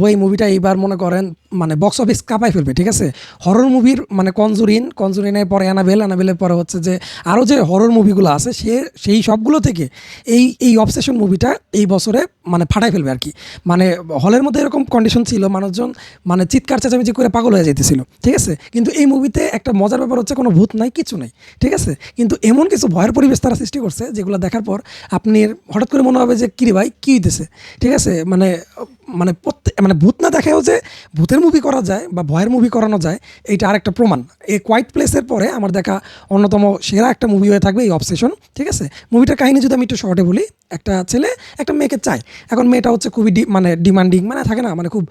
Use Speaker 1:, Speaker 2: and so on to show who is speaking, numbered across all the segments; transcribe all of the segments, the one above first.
Speaker 1: ওই মুভিটা এইবার মনে করেন মানে বক্স অফিস কাঁপাই ফেলবে, ঠিক আছে। হরর মুভির মানে কনজুরিনের পরে অ্যানাবেলের পরে হচ্ছে যে আরও যে হরর মুভিগুলো আছে সেই সবগুলো থেকে এই অবসেশন মুভিটা এই বছরে মানে ফাটাই ফেলবে আর কি। মানে হলের মধ্যে এরকম কন্ডিশন ছিল, মানুষজন মানে চিৎকার চেঁচামেচি করে পাগল হয়ে যেতেছিল, ঠিক আছে। কিন্তু এই মুভিতে একটা মজার ব্যাপার হচ্ছে কোনো ভূত নাই, কিছু নাই, ঠিক আছে। কিন্তু এমন কিছু ভয়ের পরিবেশ তারা সৃষ্টি করছে যেগুলো দেখার পর আপনি হঠাৎ করে মনে হবে যে কিরে ভাই কী হইতেছে, ঠিক আছে। মানে মানে মানে ভূত না দেখাও যে ভূতের মুভি করা যায় বা ভয়ের মুভি করানো যায়, এইটা আরেকটা প্রমাণ। এই কোয়াইট প্লেসের পরে আমার দেখা অন্যতম সেরা একটা মুভি হয়ে থাকবে এই অবসেশন, ঠিক আছে। মুভিটার কাহিনী যদি আমি একটু শর্টে বলি, একটা ছেলে একটা মেয়েকে চায়। এখন মেয়েটা হচ্ছে খুবই মানে ডিমান্ডিং, মানে থাকে না মানে খুব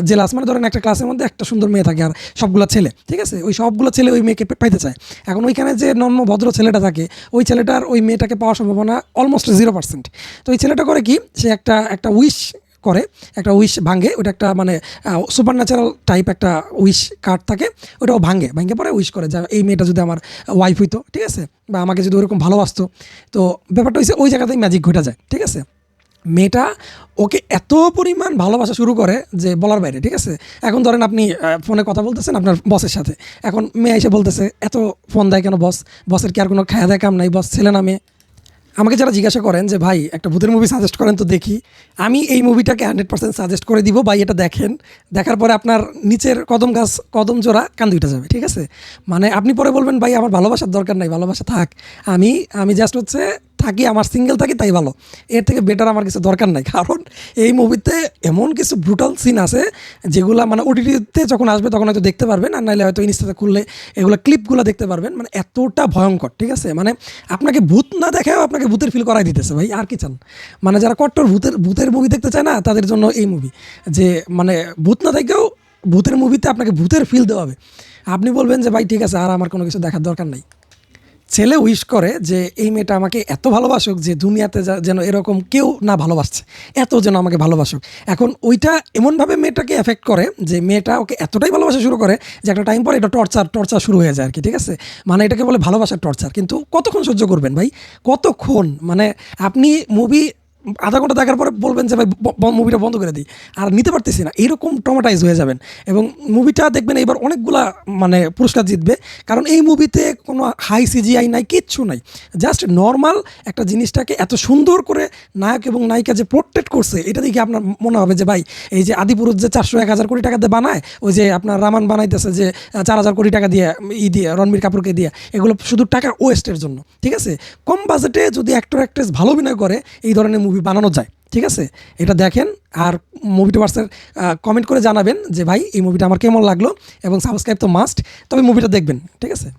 Speaker 1: জেলাস, মানে ধরেন একটা ক্লাসের মধ্যে একটা সুন্দর মেয়ে থাকে আর সবগুলো ছেলে, ঠিক আছে, ওই সবগুলো ছেলে ওই মেয়েকে পাইতে চায়। এখন ওইখানে যে নম্র ভদ্র ছেলেটা থাকে, ওই ছেলেটার ওই মেয়েটাকে পাওয়ার সম্ভাবনা অলমোস্ট 0%। তো ওই ছেলেটা করে কি, সে একটা উইশ করে, একটা উইশ ভাঙে, ওটা একটা মানে সুপার ন্যাচারাল টাইপ একটা উইশ কার্ড থাকে, ওটাও ভাঙে পরে উইশ করে যে এই মেয়েটা যদি আমার ওয়াইফ হইতো, ঠিক আছে, বা আমাকে যদি ওরকম ভালোবাসতো। তো ব্যাপারটা হচ্ছে ওই জায়গাতেই ম্যাজিক ঘটে যায়, ঠিক আছে। মেয়েটা ওকে এত পরিমাণ ভালোবাসা শুরু করে যে বলার বাইরে, ঠিক আছে। এখন ধরেন আপনি ফোনে কথা বলতেছেন আপনার বসের সাথে, এখন মেয়ে এসে বলতেছে এত ফোন দেয় কেন বসের কি আর কোনো খায়া দেয় কাম নাই, বস ছেলে না মেয়ে। আমাকে যারা জিজ্ঞাসা করেন যে ভাই একটা ভূতের মুভি সাজেস্ট করেন তো দেখি, আমি এই মুভিটাকে 100% সাজেস্ট করে দিব ভাই, এটা দেখেন। দেখার পরে আপনার নিচের কদম জোড়া কান দুইটা যাবে, ঠিক আছে। মানে আপনি পরে বলবেন ভাই আমার ভালোবাসার দরকার নাই, ভালোবাসা থাক, আমি জাস্ট হচ্ছে থাকি, আমার সিঙ্গেল থাকি তাই ভালো, এর থেকে বেটার আমার কিছু দরকার নাই। কারণ এই মুভিতে এমন কিছু ব্রুটাল সিন আছে যেগুলো মানে ওটিটিতে যখন আসবে তখন হয়তো দেখতে পারবেন, আর নাহলে হয়তো ইনস্টাতে খুললে এগুলো ক্লিপগুলো দেখতে পারবেন। মানে এতটা ভয়ঙ্কর, ঠিক আছে। মানে আপনাকে ভূত না দেখাও আপনাকে ভূতের ফিল করাই দিতেছে ভাই, আর কি চান। মানে যারা কট্টর ভূতের মুভি দেখতে চায় না তাদের জন্য এই মুভি, যে মানে ভূত না দেখেও ভূতের মুভিতে আপনাকে ভূতের ফিল দেওয়া হবে। আপনি বলবেন যে ভাই ঠিক আছে, আর আমার কোনো কিছু দেখার দরকার নাই। ছেলে উইশ করে যে এই মেয়েটা আমাকে এত ভালোবাসুক যে দুনিয়াতে যেন এরকম কেউ না ভালোবাসছে, এত যেন আমাকে ভালোবাসুক। এখন ওইটা এমনভাবে মেয়েটাকে এফেক্ট করে যে মেয়েটা ওকে এতটাই ভালোবাসা শুরু করে যে একটা টাইম পরে এটা টর্চার শুরু হয়ে যায় আর কি, ঠিক আছে। মানে এটাকে বলে ভালোবাসার টর্চার। কিন্তু কতক্ষণ সহ্য করবেন ভাই, কতক্ষণ? মানে আপনি মুভি আধা ঘন্টা দেখার পরে বলবেন যে ভাই মুভিটা বন্ধ করে দিই, আর নিতে পারতেছি না, এইরকম ট্রমাটাইজ হয়ে যাবেন। এবং মুভিটা দেখবেন এবার অনেকগুলা মানে পুরস্কার জিতবে, কারণ এই মুভিতে কোনো হাই সিজিআই নাই, কিচ্ছু নাই, জাস্ট নর্মাল একটা জিনিসটাকে এত সুন্দর করে নায়ক এবং নায়িকা যে পোর্ট্রেট করছে, এটা দেখে আপনার মনে হবে যে ভাই এই যে আদিপুরুষ যে 400-1000 কোটি টাকা দিয়ে বানায়, ওই যে আপনার রামান বানাইতেছে যে 4000 কোটি টাকা দিয়ে দিয়ে রণবীর কাপুরকে দিয়ে, এগুলো শুধু টাকা ওয়েস্টের জন্য, ঠিক আছে। কম বাজেটে যদি অ্যাক্টর অ্যাক্ট্রেস ভালো অভিনয় করে এই ধরনের মুভি বানানো যায়, ঠিক আছে। এটা দেখেন, আর মুভিটা ভার্সের কমেন্ট করে জানাবেন যে ভাই এই মুভিটা আমার কেমন লাগলো, এবং সাবস্ক্রাইব তো মাস্ট, তবে মুভিটা দেখবেন, ঠিক আছে।